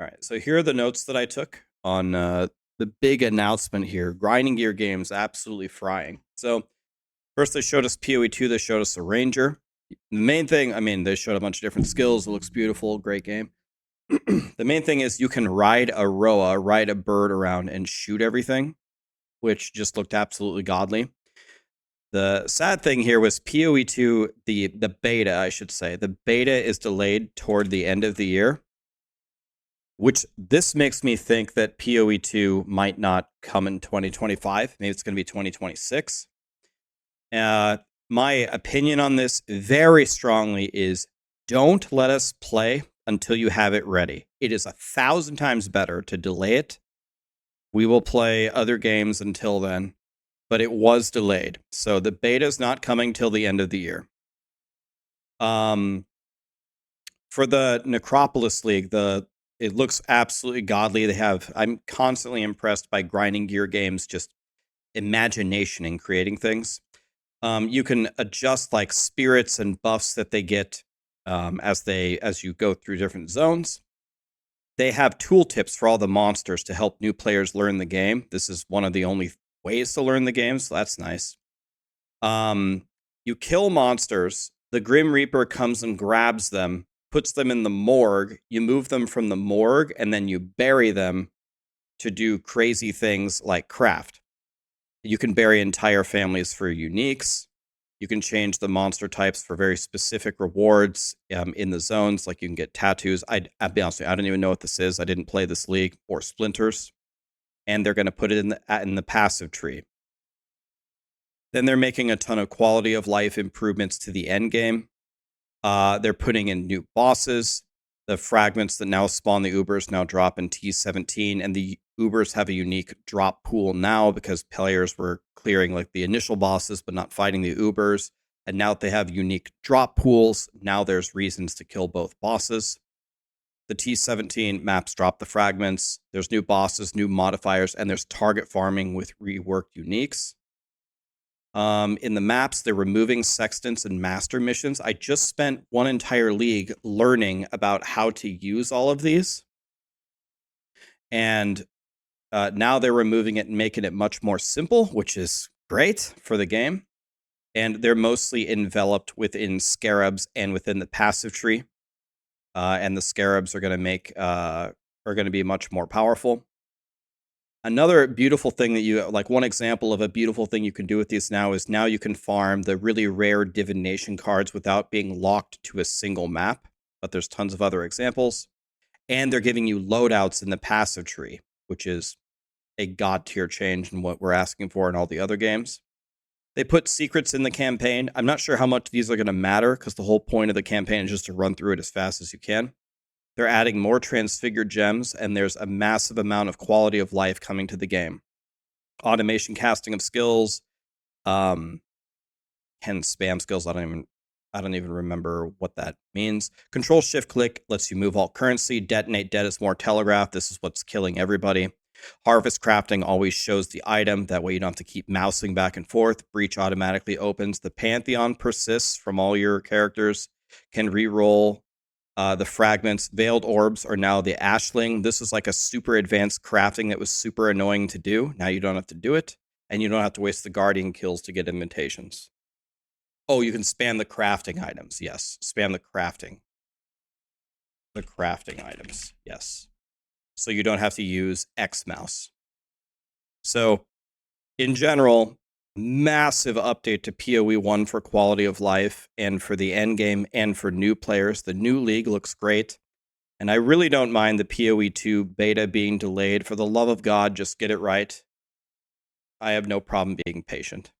All right, so here are the notes that I took on the big announcement here. Grinding Gear Games absolutely frying. So first they showed us PoE 2, they showed us a Ranger. The main thing, I mean, they showed a bunch of different skills. It looks beautiful, great game. The main thing is you can ride a Roa, ride a bird around and shoot everything, which just looked absolutely godly. The sad thing here was PoE 2, the beta, I should say. The beta is delayed toward the end of the year, which this makes me think that PoE 2 might not come in 2025. Maybe it's going to be 2026. My opinion on this very strongly is don't let us play until you have it ready. It is 1,000 times better to delay it. We will play other games until then, but it was delayed. So the beta is not coming till the end of the year. For the Necropolis League, it looks absolutely godly. I'm constantly impressed by Grinding Gear Games, just imagination in creating things. You can adjust like spirits and buffs that they get as you go through different zones. They have tooltips for all the monsters to help new players learn the game. This is one of the only ways to learn the game, so that's nice. You kill monsters. The Grim Reaper comes and grabs them, puts them in the morgue. You move them from the morgue, and then you bury them to do crazy things like craft. You can bury entire families for uniques. You can change the monster types for very specific rewards in the zones. Like you can get tattoos. I'll be honest with you, I don't even know what this is. I didn't play this league, or splinters. And they're going to put it in the passive tree. Then they're making a ton of quality of life improvements to the end game. They're putting in new bosses. The fragments that now spawn the Ubers now drop in T17, and the Ubers have a unique drop pool now because players were clearing like the initial bosses but not fighting the Ubers. And now that they have unique drop pools, now there's reasons to kill both bosses. The T17 maps drop the fragments. There's new bosses, new modifiers, and there's target farming with reworked uniques. In the maps, they're removing sextants and master missions. I just spent one entire league learning about how to use all of these. And now they're removing it and making it much more simple, which is great for the game. And they're mostly enveloped within scarabs and within the passive tree. And the scarabs are going to be much more powerful. Another beautiful thing that one example of a beautiful thing you can do with these now is now you can farm the really rare divination cards without being locked to a single map. But there's tons of other examples. And they're giving you loadouts in the passive tree, which is a god tier change in what we're asking for in all the other games. They put secrets in the campaign. I'm not sure how much these are going to matter because the whole point of the campaign is just to run through it as fast as you can. They're adding more transfigured gems, and there's a massive amount of quality of life coming to the game. Automation casting of skills, and spam skills. I don't even remember what that means. Control Shift Click lets you move all currency. Detonate Dead is more telegraph. This is what's killing everybody. Harvest crafting always shows the item. That way you don't have to keep mousing back and forth. Breach automatically opens. The Pantheon persists from all your characters. Can reroll the fragments. Veiled orbs are now the Ashling. This is like a super advanced crafting that was super annoying to do. Now you don't have to do it. And you don't have to waste the guardian kills to get invitations. Oh, you can spam the crafting items. Yes. Spam the crafting. The crafting items. Yes. So you don't have to use X mouse. So in general, massive update to PoE 1 for quality of life and for the end game and for new players. The new league looks great. And I really don't mind the PoE 2 beta being delayed. For the love of God, just get it right. I have no problem being patient.